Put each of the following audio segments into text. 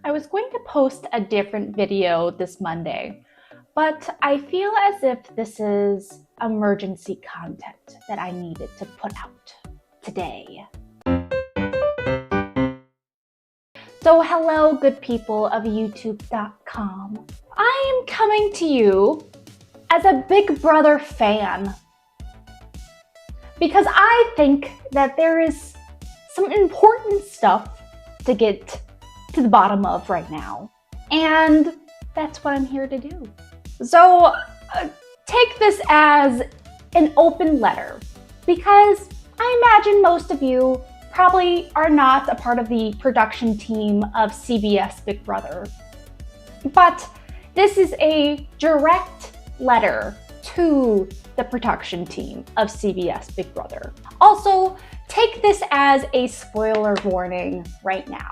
I was going to post a different video this Monday, but I feel as if this is emergency content that I needed to put out today. So hello, good people of YouTube.com. I am coming to you as a Big Brother fan because I think that there is some important stuff to get to the bottom of right now. And that's what I'm here to do. So take this as an open letter, because I imagine most of you probably are not a part of the production team of CBS Big Brother. But this is a direct letter to the production team of CBS Big Brother. Also, take this as a spoiler warning right now.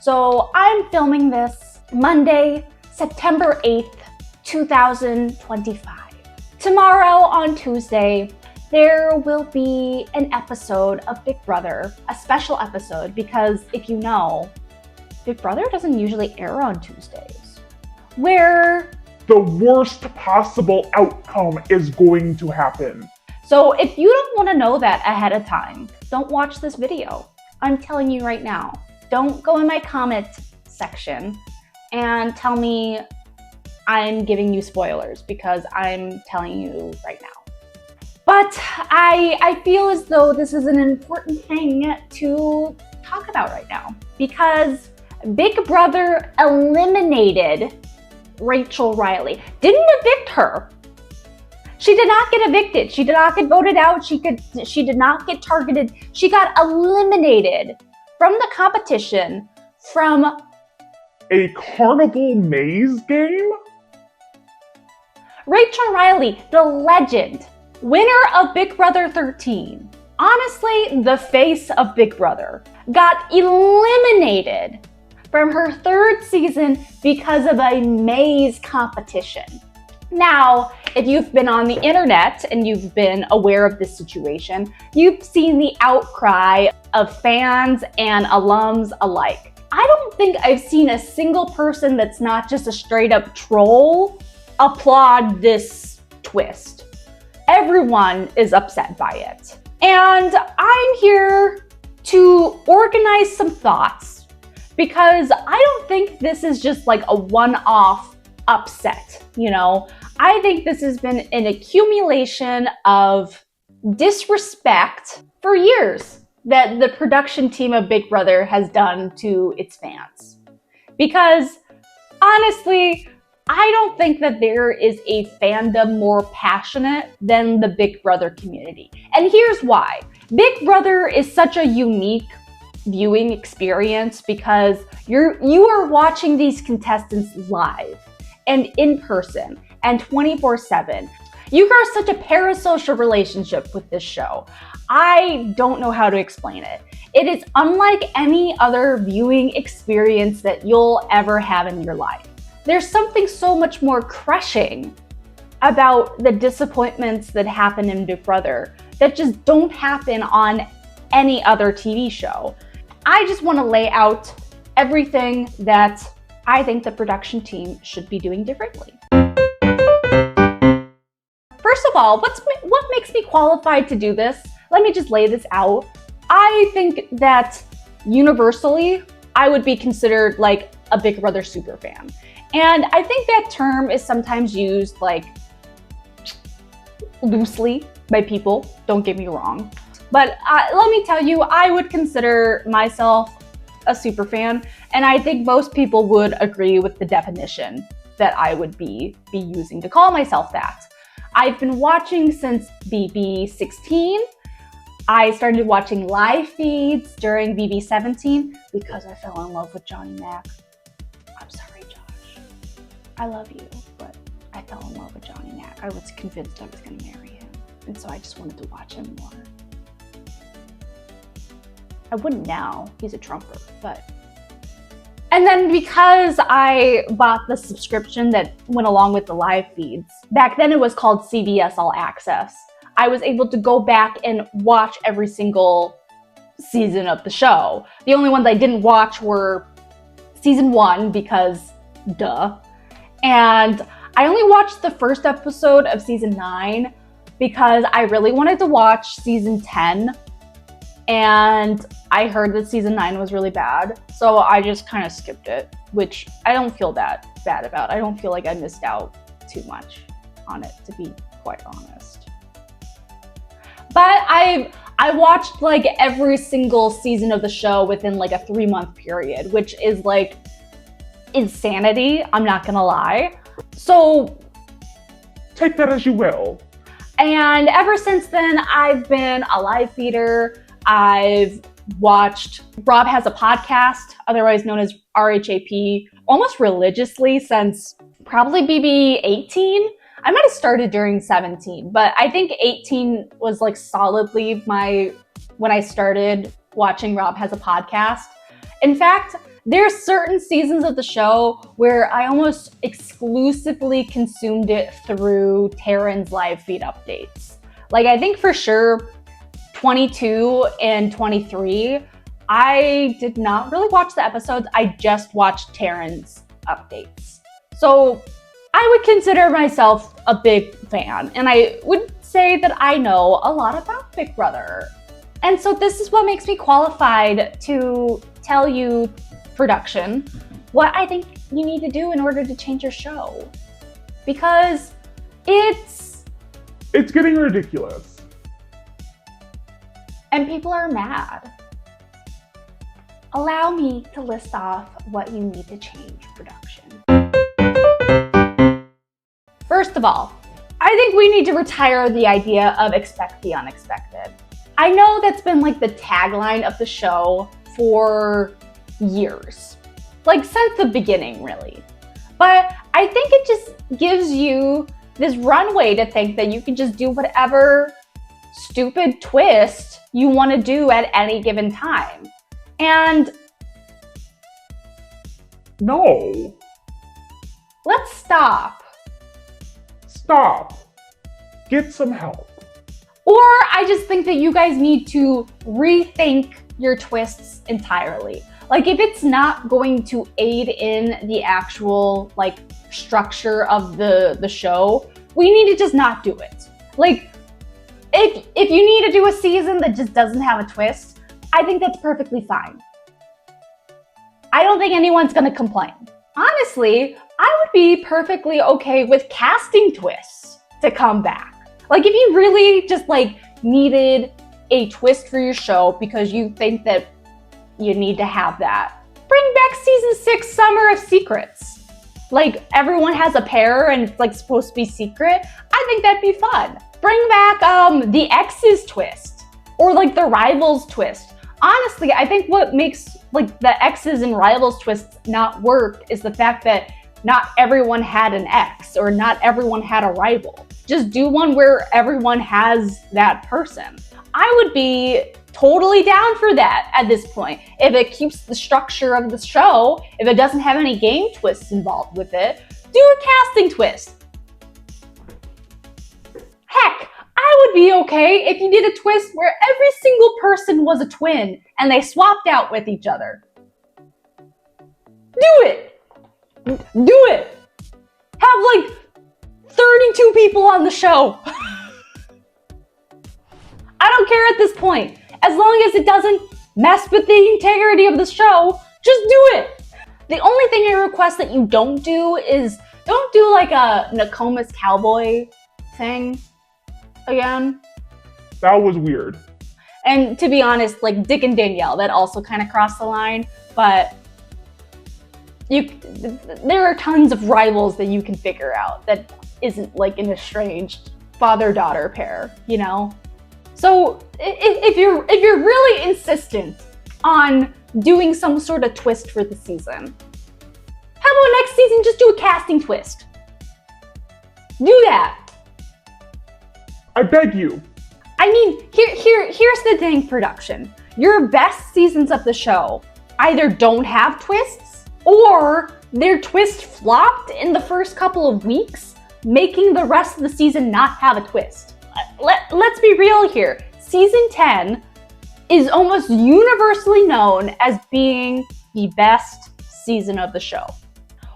So I'm filming this Monday, September 8th, 2025. Tomorrow on Tuesday, there will be an episode of Big Brother, a special episode, because if you know, Big Brother doesn't usually air on Tuesdays, where the worst possible outcome is going to happen. So if you don't want to know that ahead of time, don't watch this video. I'm telling you right now. Don't go in my comment section and tell me I'm giving you spoilers, because I'm telling you right now. But I feel as though this is an important thing to talk about right now, because Big Brother eliminated Rachel Riley. Didn't evict her. She did not get evicted. She did not get voted out. She did not get targeted. She got eliminated from the competition from a carnival maze game? Rachel Riley, the legend, winner of Big Brother 13, honestly the face of Big Brother, got eliminated from her third season because of a maze competition. Now, if you've been on the internet and you've been aware of this situation, you've seen the outcry of fans and alums alike. I don't think I've seen a single person that's not just a straight up troll applaud this twist. Everyone is upset by it. And I'm here to organize some thoughts, because I don't think this is just like a one-off upset, you know? I think this has been an accumulation of disrespect for years that the production team of Big Brother has done to its fans. Because honestly, I don't think that there is a fandom more passionate than the Big Brother community. And here's why. Big Brother is such a unique viewing experience because you are watching these contestants live and in person and 24/7. You grow such a parasocial relationship with this show. I don't know how to explain it. It is unlike any other viewing experience that you'll ever have in your life. There's something so much more crushing about the disappointments that happen in Big Brother that just don't happen on any other TV show. I just want to lay out everything that I think the production team should be doing differently. First of all, what makes me qualified to do this? Let me just lay this out. I think that universally, I would be considered like a Big Brother super fan. And I think that term is sometimes used like loosely by people, don't get me wrong. But let me tell you, I would consider myself a super fan, and I think most people would agree with the definition that I would be using to call myself that. I've been watching since BB16. I started watching live feeds during BB17 because I fell in love with Johnny Mac. I'm sorry, Josh. I love you, but I fell in love with Johnny Mac. I was convinced I was going to marry him, and so I just wanted to watch him more. I wouldn't now, he's a Trumper, but. And then because I bought the subscription that went along with the live feeds, back then it was called CBS All Access, I was able to go back and watch every single season of the show. The only ones I didn't watch were season 1 because duh. And I only watched the first episode of season 9 because I really wanted to watch season 10. And I heard that season 9 was really bad. So I just kind of skipped it, which I don't feel that bad about. I don't feel like I missed out too much on it, to be quite honest. But I watched like every single season of the show within like a 3-month period, which is like insanity, I'm not gonna lie. So Take that as you will. and ever since then, I've been a live feeder. I've watched Rob Has a Podcast, otherwise known as RHAP, almost religiously since probably BB 18. I might have started during 17, but I think 18 was like solidly when I started watching Rob Has a Podcast. In fact, there's certain seasons of the show where I almost exclusively consumed it through Taryn's live feed updates. Like I think for sure 22 and 23, I did not really watch the episodes. I just watched Taryn's updates. So I would consider myself a big fan, and I would say that I know a lot about Big Brother. And so this is what makes me qualified to tell you, production, what I think you need to do in order to change your show. Because it's getting ridiculous. And people are mad. Allow me to list off what you need to change, production. First of all, I think we need to retire the idea of expect the unexpected. I know that's been like the tagline of the show for years, like since the beginning really. But I think it just gives you this runway to think that you can just do whatever stupid twist you want to do at any given time. And No. let's stop. Stop. Get some help. Or I just think that you guys need to rethink your twists entirely. Like if it's not going to aid in the actual like structure of the show, we need to just not do it. Like if you need to do a season that just doesn't have a twist, I think that's perfectly fine. I don't think anyone's gonna complain. Honestly, I would be perfectly okay with casting twists to come back. Like if you really just like needed a twist for your show because you think that you need to have that, bring back season 6 Summer of Secrets. Like everyone has a pair and it's like supposed to be secret. I think that'd be fun. Bring back the exes twist or like the rivals twist. Honestly, I think what makes like the exes and rivals twists not work is the fact that not everyone had an ex or not everyone had a rival. Just do one where everyone has that person. I would be totally down for that at this point. If it keeps the structure of the show, if it doesn't have any game twists involved with it, do a casting twist. Heck, I would be okay if you did a twist where every single person was a twin and they swapped out with each other. Do it! Do it! Have like 32 people on the show. I don't care at this point. As long as it doesn't mess with the integrity of the show, just do it. The only thing I request that you don't do is don't do like a Nokomis Cowboy thing again. That was weird. And to be honest, like Dick and Danielle, that also kind of crossed the line, but there are tons of rivals that you can figure out that isn't like an estranged father-daughter pair, you know? So if you're really insistent on doing some sort of twist for the season, how about next season just do a casting twist? Do that. I beg you. I mean, here's the thing, production. Your best seasons of the show either don't have twists or their twist flopped in the first couple of weeks, making the rest of the season not have a twist. Let's be real here. Season 10 is almost universally known as being the best season of the show.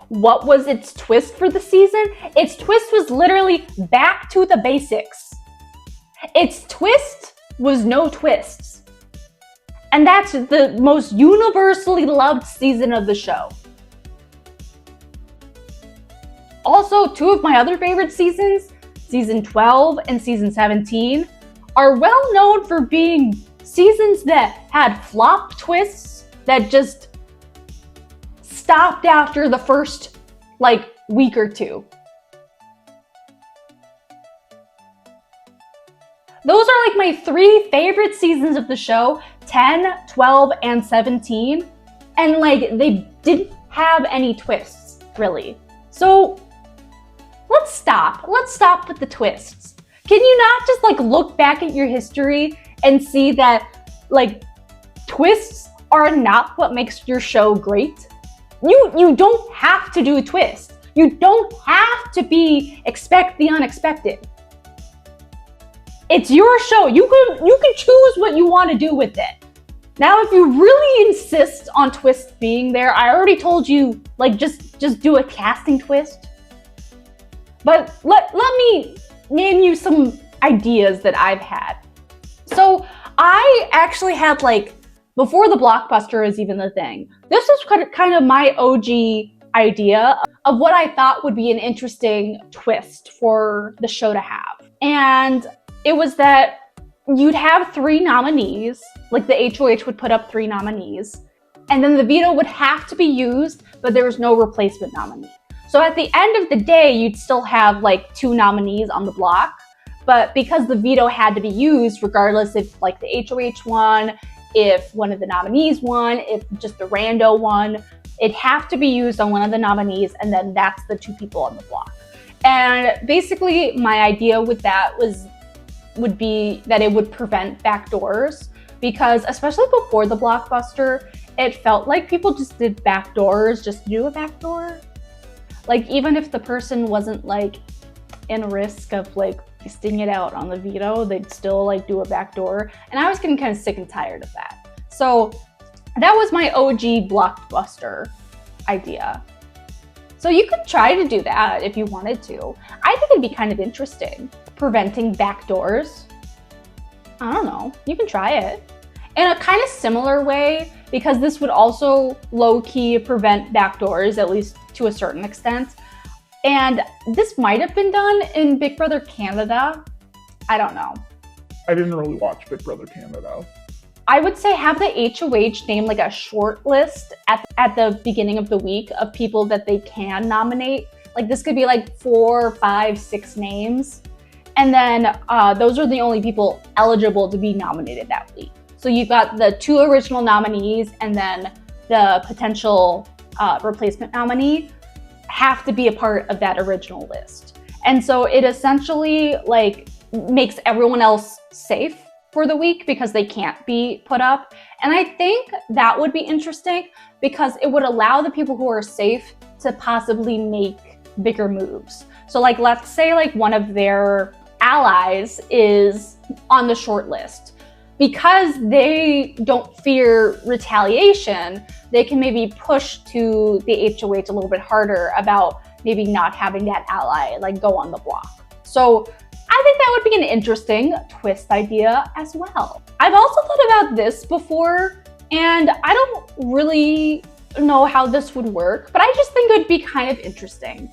What was its twist for the season? Its twist was literally back to the basics. Its twist was no twists. And that's the most universally loved season of the show. Also, two of my other favorite seasons, season 12 and season 17, are well known for being seasons that had flop twists that just stopped after the first week or two. Those are my three favorite seasons of the show, 10, 12, and 17. And they didn't have any twists, really. So let's stop. Let's stop with the twists. Can you not just look back at your history and see that twists are not what makes your show great? You don't have to do a twist. You don't have to expect the unexpected. It's your show. You can choose what you want to do with it. Now, if you really insist on twists being there, I already told you, just do a casting twist. But let me name you some ideas that I've had. So I actually had before the blockbuster is even the thing, this was kind of my OG idea of what I thought would be an interesting twist for the show to have. And it was that you'd have 3 nominees, the HOH would put up 3 nominees, and then the veto would have to be used, but there was no replacement nominee. So at the end of the day, you'd still have 2 nominees on the block, but because the veto had to be used, regardless if the HOH won, if one of the nominees won, if just the rando won, it'd have to be used on one of the nominees, and then that's the 2 people on the block. And basically, my idea with that would be that it would prevent backdoors, because especially before the blockbuster, it felt like people just did backdoors just to do a backdoor. Even if the person wasn't in risk of sting it out on the veto, they'd still do a backdoor. And I was getting kind of sick and tired of that. So that was my OG blockbuster idea. So you could try to do that if you wanted to. I think it'd be kind of interesting. Preventing backdoors. I don't know. You can try it. In a kind of similar way, because this would also low-key prevent backdoors, at least to a certain extent. And this might have been done in Big Brother Canada. I don't know. I didn't really watch Big Brother Canada. I would say have the HOH name a short list at the beginning of the week of people that they can nominate. This could be 4, 5, 6 names. And then those are the only people eligible to be nominated that week. So you've got the 2 original nominees and then the potential replacement nominee have to be a part of that original list. And so it essentially makes everyone else safe for the week because they can't be put up. And I think that would be interesting because it would allow the people who are safe to possibly make bigger moves. So let's say one of their allies is on the short list. Because they don't fear retaliation, they can maybe push to the HOH a little bit harder about maybe not having that ally go on the block. So I think that would be an interesting twist idea as well. I've also thought about this before, and I don't really know how this would work, but I just think it would be kind of interesting.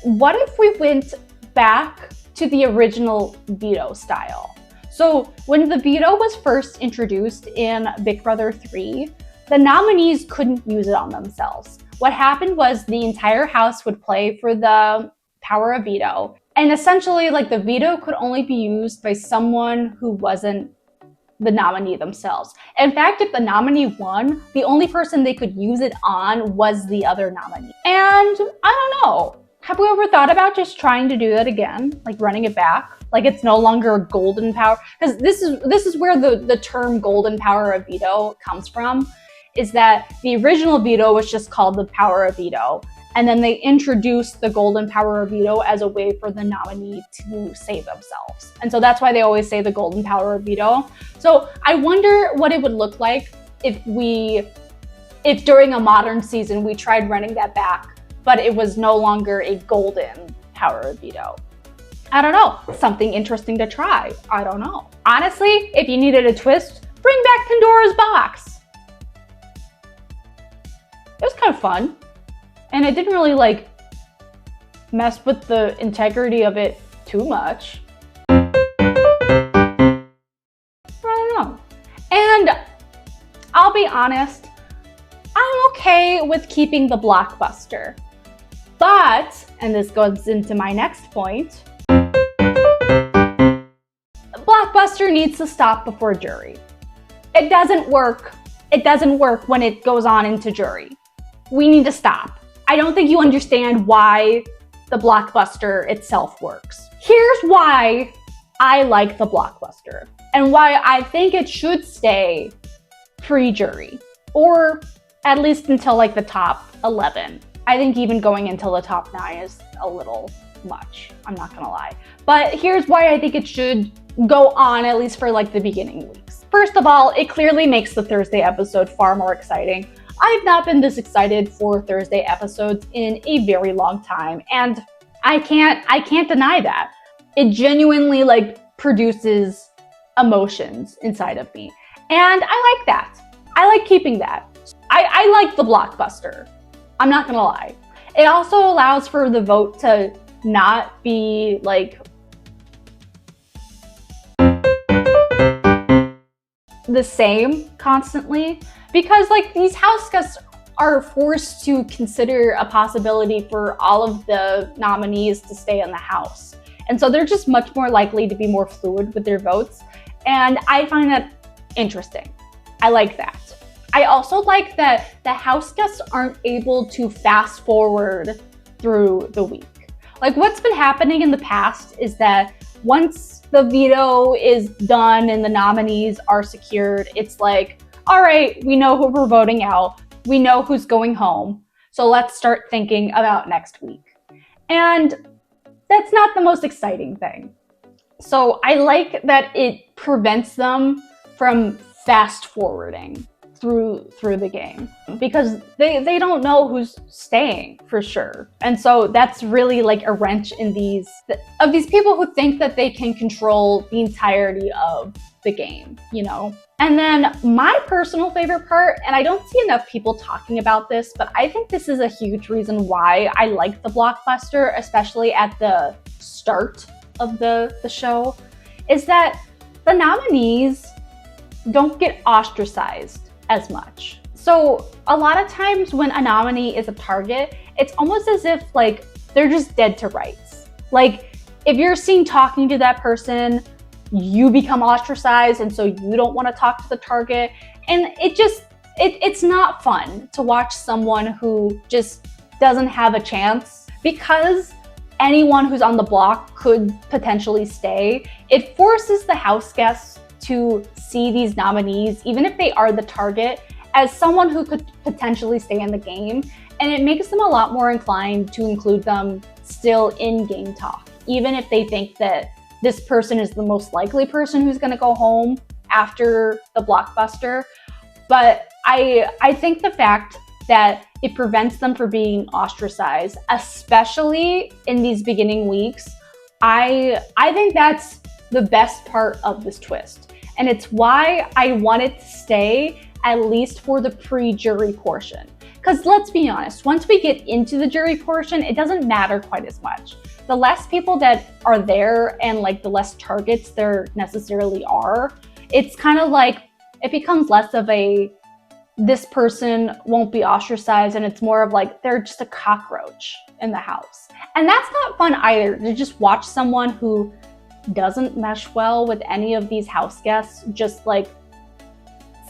What if we went back to the original veto style? So when the veto was first introduced in Big Brother 3, the nominees couldn't use it on themselves. What happened was the entire house would play for the power of veto. And essentially, the veto could only be used by someone who wasn't the nominee themselves. In fact, if the nominee won, the only person they could use it on was the other nominee. And I don't know. Have we ever thought about just trying to do that again? Running it back? It's no longer a golden power? Because this is where the term golden power of veto comes from, is that the original veto was just called the power of veto. And then they introduced the golden power of veto as a way for the nominee to save themselves. And so that's why they always say the golden power of veto. So I wonder what it would look like if if during a modern season we tried running that back, but it was no longer a golden power of veto. I don't know, something interesting to try. I don't know. Honestly, if you needed a twist, bring back Pandora's box. It was kind of fun. And it didn't really like mess with the integrity of it too much. I don't know. And I'll be honest, I'm okay with keeping the blockbuster. But, and this goes into my next point, blockbuster needs to stop before jury. It doesn't work. It doesn't work when it goes on into jury. We need to stop. I don't think you understand why the blockbuster itself works. Here's why I like the blockbuster and why I think it should stay pre-jury, or at least until like the top 11. I think even going until the top 9 is a little much. I'm not gonna lie. But here's why I think it should go on at least for like the beginning weeks. First of all, it clearly makes the Thursday episode far more exciting. I've not been this excited for Thursday episodes in a very long time, and I can't deny that. It genuinely like produces emotions inside of me. And I like that. I like keeping that. I like the blockbuster. I'm not gonna lie. It also allows for the vote to not be like the same constantly, because like these house guests are forced to consider a possibility for all of the nominees to stay in the house. And so they're just much more likely to be more fluid with their votes. And I find that interesting. I like that. I also like that the house guests aren't able to fast forward through the week. Like what's been happening in the past is that once the veto is done and the nominees are secured, it's like, all right, we know who we're voting out. We know who's going home. So let's start thinking about next week. And that's not the most exciting thing. So I like that it prevents them from fast forwarding through the game, because they don't know who's staying for sure. And so that's really like a wrench in these people who think that they can control the entirety of the game, you know? And then my personal favorite part, and I don't see enough people talking about this, but I think this is a huge reason why I like the blockbuster, especially at the start of the show, is that the nominees don't get ostracized as much. So a lot of times when a nominee is a target, it's almost as if like they're just dead to rights. Like if you're seen talking to that person, you become ostracized, and so you don't want to talk to the target. And it's not fun to watch someone who just doesn't have a chance, because anyone who's on the block could potentially stay. It forces the house guests to see these nominees, even if they are the target, as someone who could potentially stay in the game. And it makes them a lot more inclined to include them still in game talk, even if they think that this person is the most likely person who's going to go home after the blockbuster. But I think the fact that it prevents them from being ostracized, especially in these beginning weeks, I think that's the best part of this twist. And it's why I want it to stay, at least for the pre-jury portion. Because let's be honest, once we get into the jury portion, it doesn't matter quite as much. The less people that are there and like the less targets there necessarily are, it's kind of like, it becomes less of a, this person won't be ostracized, and it's more of like, they're just a cockroach in the house. And that's not fun either, to just watch someone who doesn't mesh well with any of these house guests just like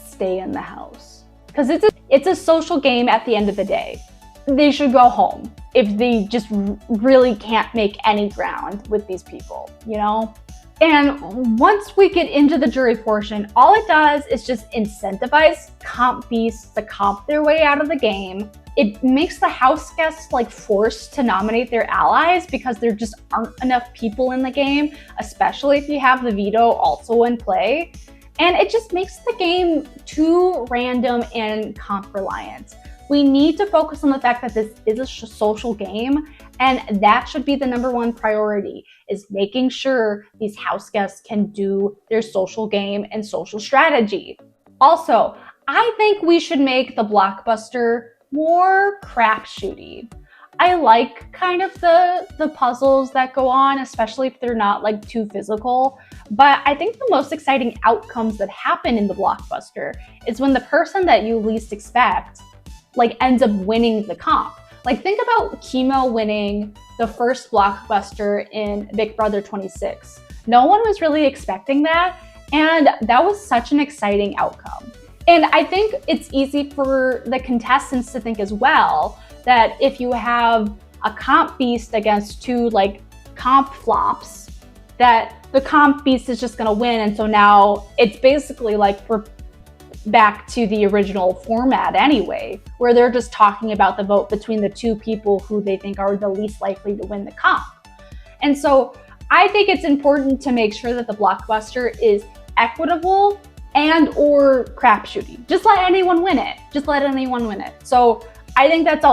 stay in the house. Because it's a social game at the end of the day. They should go home if they just really can't make any ground with these people, you know? And once we get into the jury portion, all it does is just incentivize comp beasts to comp their way out of the game. It makes the house guests like forced to nominate their allies, because there just aren't enough people in the game, especially if you have the veto also in play. And it just makes the game too random and comp reliant. We need to focus on the fact that this is a social game, and that should be the number one priority, is making sure these house guests can do their social game and social strategy. Also, I think we should make the blockbuster more crapshooty. I like kind of the puzzles that go on, especially if they're not like too physical. But I think the most exciting outcomes that happen in the blockbuster is when the person that you least expect like ends up winning the comp. Like think about Chemo winning the first blockbuster in Big Brother 26. No one was really expecting that, and that was such an exciting outcome. And I think it's easy for the contestants to think as well that if you have a comp beast against two like comp flops, that the comp beast is just gonna win. And so now it's basically like we're back to the original format anyway, where they're just talking about the vote between the two people who they think are the least likely to win the comp. And so I think it's important to make sure that the blockbuster is equitable and or crapshooty. Just let anyone win it. Just let anyone win it. So I think that's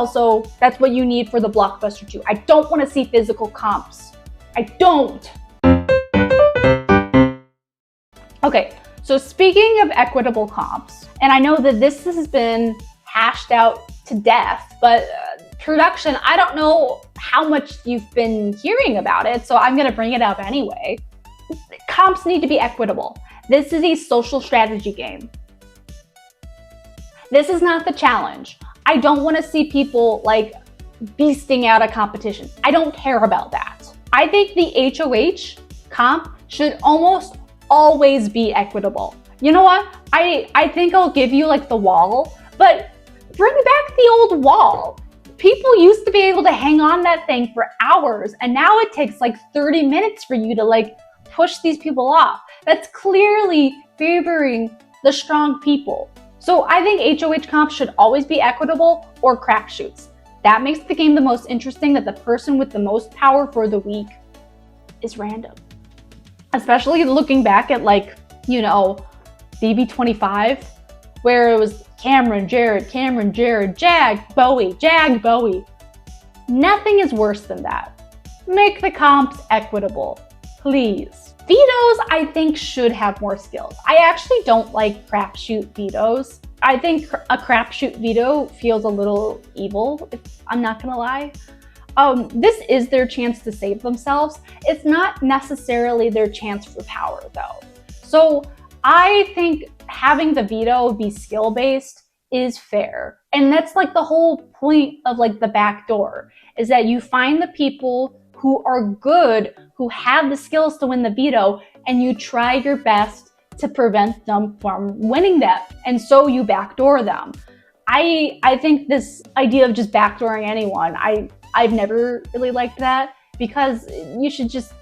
what you need for the blockbuster too. I don't want to see physical comps. I don't. Okay, so speaking of equitable comps, and I know that this has been hashed out to death, but production, I don't know how much you've been hearing about it, so I'm gonna bring it up anyway. Comps need to be equitable. This is a social strategy game. This is not the challenge. I don't want to see people like beasting out a competition. I don't care about that. I think the HOH comp should almost always be equitable. You know what? I think I'll give you like the wall, but bring back the old wall. People used to be able to hang on that thing for hours, and now it takes like 30 minutes for you to like push these people off. That's clearly favoring the strong people. So I think HOH comps should always be equitable or crapshoots. That makes the game the most interesting, that the person with the most power for the week is random. Especially looking back at like, you know, BB25, where it was Cameron, Jared, Jag, Bowie. Nothing is worse than that. Make the comps equitable, please. Vetoes, I think, should have more skills. I actually don't like crapshoot vetoes. I think a crapshoot veto feels a little evil, if I'm not gonna lie. This is their chance to save themselves. It's not necessarily their chance for power, though. So I think having the veto be skill-based is fair. And that's like the whole point of like the back door, is that you find the people who are good, who have the skills to win the veto, and you try your best to prevent them from winning that. And so you backdoor them. I think this idea of just backdooring anyone, I've never really liked that, because you should just,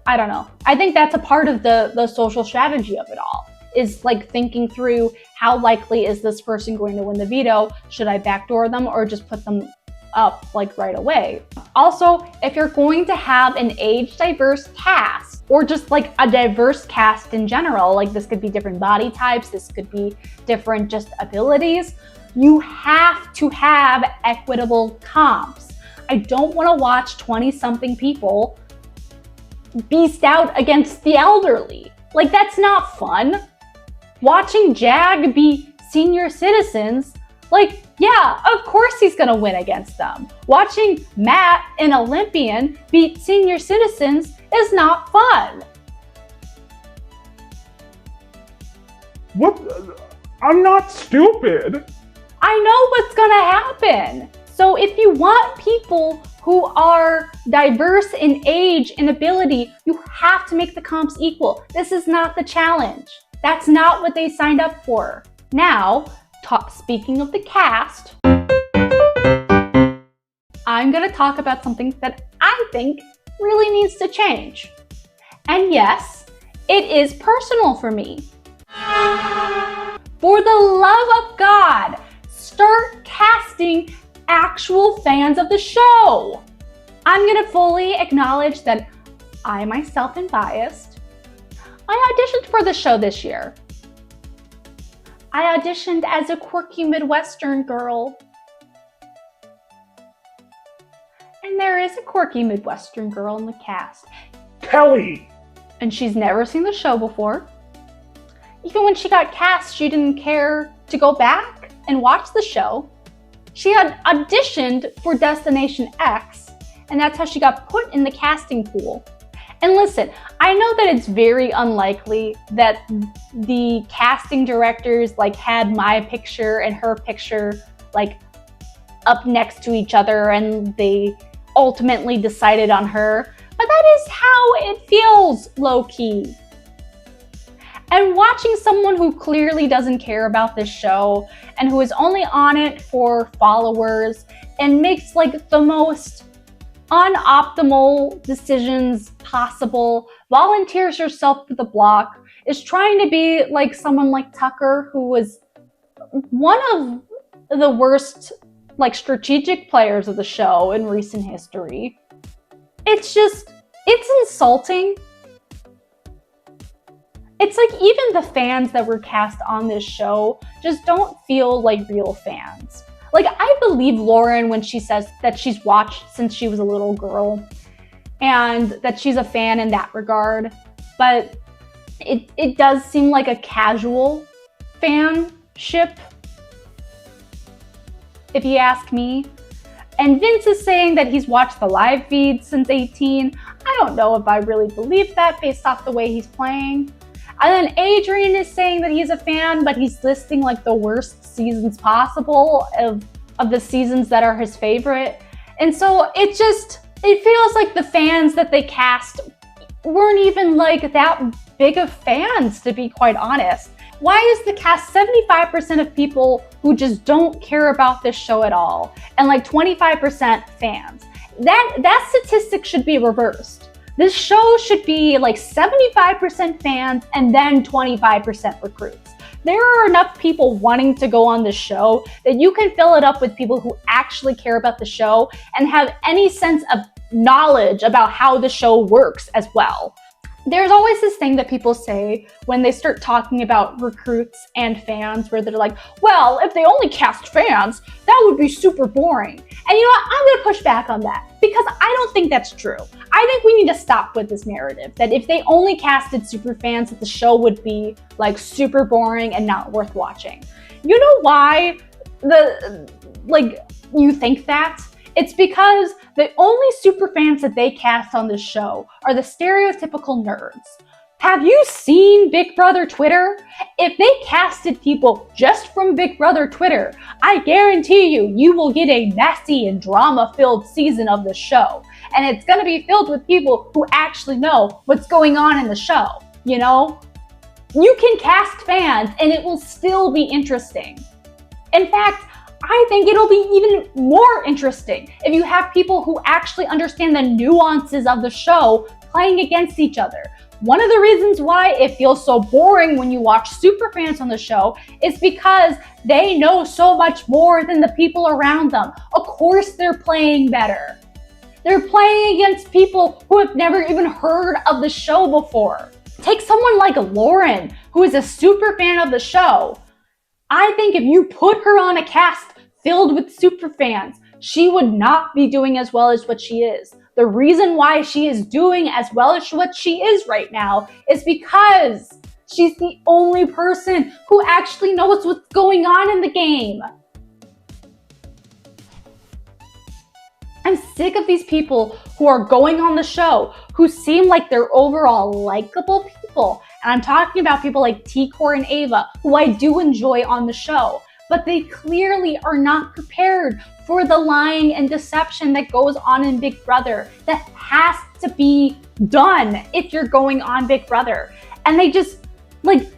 I don't know. I think that's a part of the social strategy of it all, is like thinking through how likely is this person going to win the veto? Should I backdoor them or just put them up like right away? Also, if you're going to have an age diverse cast, or just like a diverse cast in general, like this could be different body types, this could be different just abilities, you have to have equitable comps. I don't want to watch 20-something people beast out against the elderly. Like, that's not fun. Watching Jag be senior citizens, like, yeah, of course he's gonna win against them. Watching Matt, an Olympian, beat senior citizens is not fun. What? I'm not stupid. I know what's gonna happen. So if you want people who are diverse in age and ability, you have to make the comps equal. This is not the challenge. That's not what they signed up for. Now, speaking of the cast, I'm gonna talk about something that I think really needs to change. And yes, it is personal for me. For the love of God, start casting actual fans of the show. I'm gonna fully acknowledge that I myself am biased. I auditioned for the show this year. I auditioned as a quirky Midwestern girl. And there is a quirky Midwestern girl in the cast. Kelly! And she's never seen the show before. Even when she got cast, she didn't care to go back and watch the show. She had auditioned for Destination X, and that's how she got put in the casting pool. And listen, I know that it's very unlikely that the casting directors had my picture and her picture up next to each other and they ultimately decided on her, but that is how it feels low-key. And watching someone who clearly doesn't care about this show and who is only on it for followers and makes the most unoptimal decisions possible, volunteers herself for the block, is trying to be like someone like Tucker, who was one of the worst strategic players of the show in recent history. It's insulting. It's even the fans that were cast on this show just don't feel like real fans. I believe Lauren when she says that she's watched since she was a little girl and that she's a fan in that regard, but it does seem like a casual fanship, if you ask me. And Vince is saying that he's watched the live feed since 18. I don't know if I really believe that based off the way he's playing. And then Adrian is saying that he's a fan, but he's listing the worst seasons possible of the seasons that are his favorite. And so it feels like the fans that they cast weren't even that big of fans, to be quite honest. Why is the cast 75% of people who just don't care about this show at all and 25% fans? That statistic should be reversed. This show should be 75% fans and then 25% recruits. There are enough people wanting to go on this show that you can fill it up with people who actually care about the show and have any sense of knowledge about how the show works as well. There's always this thing that people say when they start talking about recruits and fans where they're like, well, if they only cast fans, that would be super boring. And you know what? I'm going to push back on that because I don't think that's true. I think we need to stop with this narrative that if they only casted super fans, that the show would be super boring and not worth watching. You know why you think that? It's because the only super fans that they cast on this show are the stereotypical nerds. Have you seen Big Brother Twitter? If they casted people just from Big Brother Twitter, I guarantee you will get a messy and drama-filled season of the show. And it's going to be filled with people who actually know what's going on in the show, you know? You can cast fans and it will still be interesting. In fact, I think it'll be even more interesting if you have people who actually understand the nuances of the show playing against each other. One of the reasons why it feels so boring when you watch superfans on the show is because they know so much more than the people around them. Of course they're playing better. They're playing against people who have never even heard of the show before. Take someone like Lauren, who is a super fan of the show. I think if you put her on a cast filled with super fans, she would not be doing as well as what she is. The reason why she is doing as well as what she is right now is because she's the only person who actually knows what's going on in the game. I'm sick of these people who are going on the show who seem like they're overall likable people. And I'm talking about people like T-Core and Ava, who I do enjoy on the show. But they clearly are not prepared for the lying and deception that goes on in Big Brother. That has to be done if you're going on Big Brother. And they just,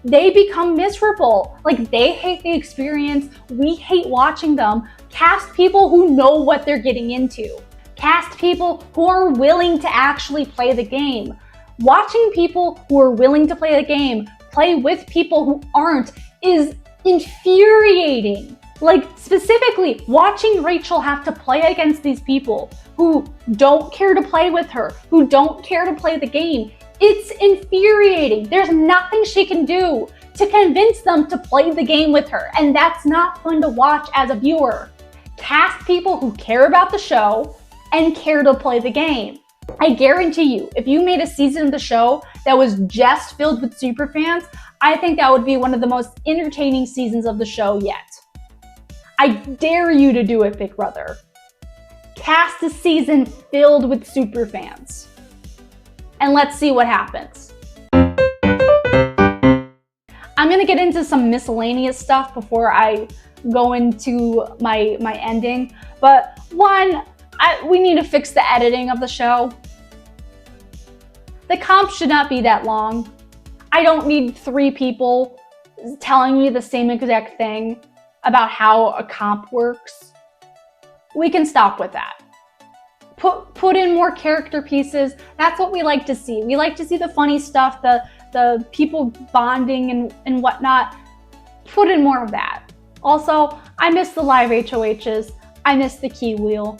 they become miserable. They hate the experience. We hate watching them. Cast people who know what they're getting into. Cast people who are willing to actually play the game. Watching people who are willing to play the game play with people who aren't is infuriating. Specifically, watching Rachel have to play against these people who don't care to play with her, who don't care to play the game. It's infuriating. There's nothing she can do to convince them to play the game with her, and that's not fun to watch as a viewer. Cast people who care about the show and care to play the game. I guarantee you, if you made a season of the show that was just filled with superfans, I think that would be one of the most entertaining seasons of the show yet. I dare you to do it, Big Brother. Cast a season filled with superfans. And let's see what happens. I'm gonna get into some miscellaneous stuff before I go into my ending. But one, we need to fix the editing of the show. The comp should not be that long. I don't need 3 people telling me the same exact thing about how a comp works. We can stop with that. Put in more character pieces. That's what we like to see. We like to see the funny stuff, the people bonding and whatnot. Put in more of that. Also, I miss the live HOHs. I miss the key wheel.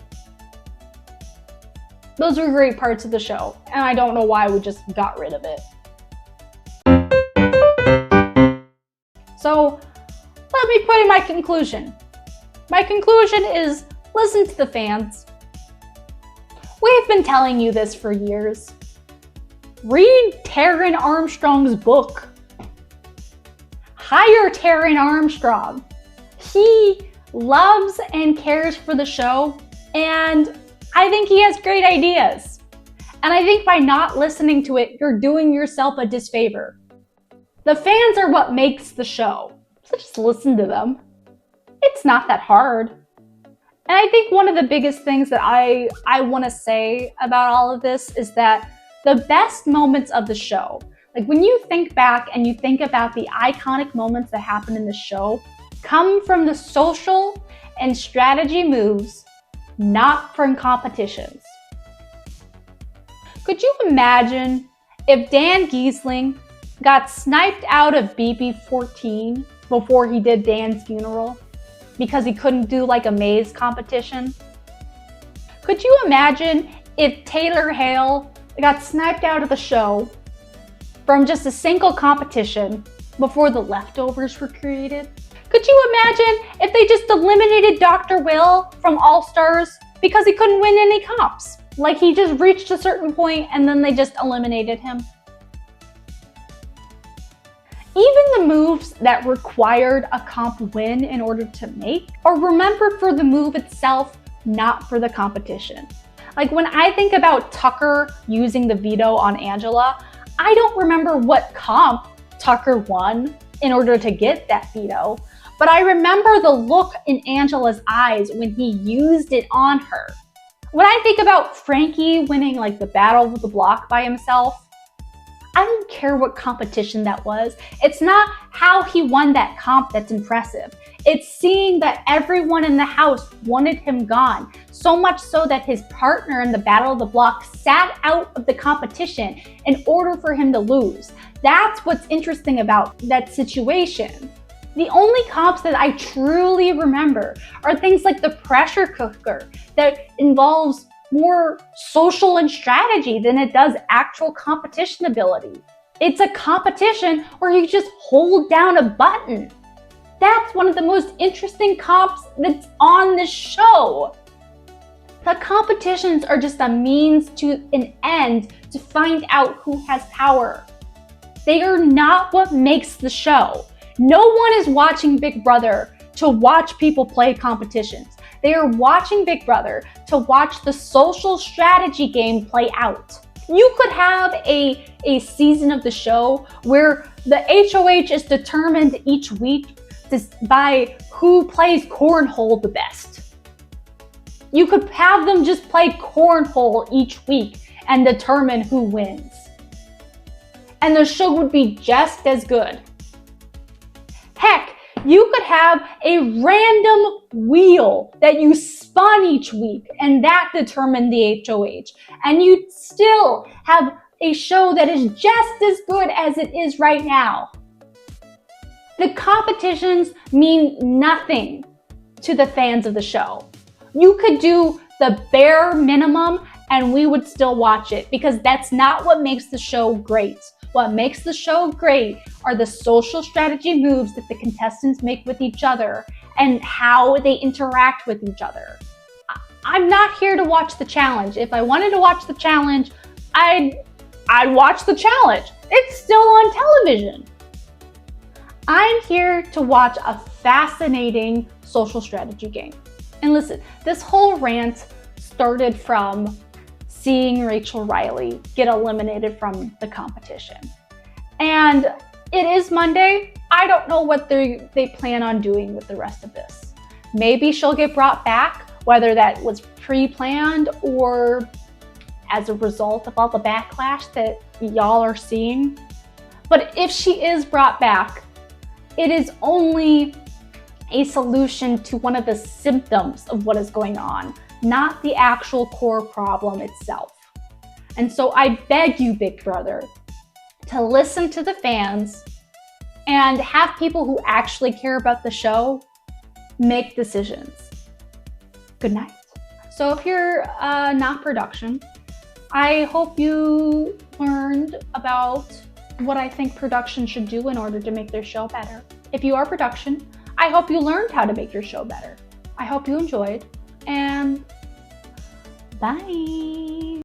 Those were great parts of the show, and I don't know why we just got rid of it. So, let me put in my conclusion. My conclusion is listen to the fans. We've been telling you this for years. Read Taryn Armstrong's book. Hire Taryn Armstrong. He loves and cares for the show, and I think he has great ideas. And I think by not listening to it, you're doing yourself a disfavor. The fans are what makes the show, so just listen to them. It's not that hard. And I think one of the biggest things that I want to say about all of this is that the best moments of the show, like when you think back and you think about the iconic moments that happen in the show, come from the social and strategy moves, not from competitions. Could you imagine if Dan Giesling got sniped out of BB14 before he did Dan's funeral because he couldn't do like a maze competition? Could you imagine if Taylor Hale got sniped out of the show from just a single competition before the leftovers were created? Could you imagine if they just eliminated Dr. Will from All Stars because he couldn't win any comps? Like he just reached a certain point and then they just eliminated him. Even the moves that required a comp win in order to make are remembered for the move itself, not for the competition. Like when I think about Tucker using the veto on Angela, I don't remember what comp Tucker won in order to get that veto, but I remember the look in Angela's eyes when he used it on her. When I think about Frankie winning like the Battle of the Block by himself, I don't care what competition that was. It's not how he won that comp that's impressive. It's seeing that everyone in the house wanted him gone, so much so that his partner in the Battle of the Block sat out of the competition in order for him to lose. That's what's interesting about that situation. The only comps that I truly remember are things like the pressure cooker that involves more social and strategy than it does actual competition ability. It's a competition where you just hold down a button. That's one of the most interesting comps that's on this show. The competitions are just a means to an end to find out who has power. They are not what makes the show. No one is watching Big Brother to watch people play competitions. They are watching Big Brother to watch the social strategy game play out. You could have a season of the show where the HOH is determined each week by who plays cornhole the best. You could have them just play cornhole each week and determine who wins. And the show would be just as good. Heck, you could have a random wheel that you spun each week and that determined the HOH. And you'd still have a show that is just as good as it is right now. The competitions mean nothing to the fans of the show. You could do the bare minimum and we would still watch it because that's not what makes the show great. What makes the show great are the social strategy moves that the contestants make with each other and how they interact with each other. I'm not here to watch the challenge. If I wanted to watch the challenge, I'd watch the challenge. It's still on television. I'm here to watch a fascinating social strategy game. And listen, this whole rant started from seeing Rachel Riley get eliminated from the competition. And it is Monday. I don't know what they plan on doing with the rest of this. Maybe she'll get brought back, whether that was pre-planned or as a result of all the backlash that y'all are seeing. But if she is brought back, it is only a solution to one of the symptoms of what is going on, not the actual core problem itself. And so I beg you, Big Brother, to listen to the fans and have people who actually care about the show make decisions. Good night. So if you're not production, I hope you learned about what I think production should do in order to make their show better. If you are production, I hope you learned how to make your show better. I hope you enjoyed, and bye.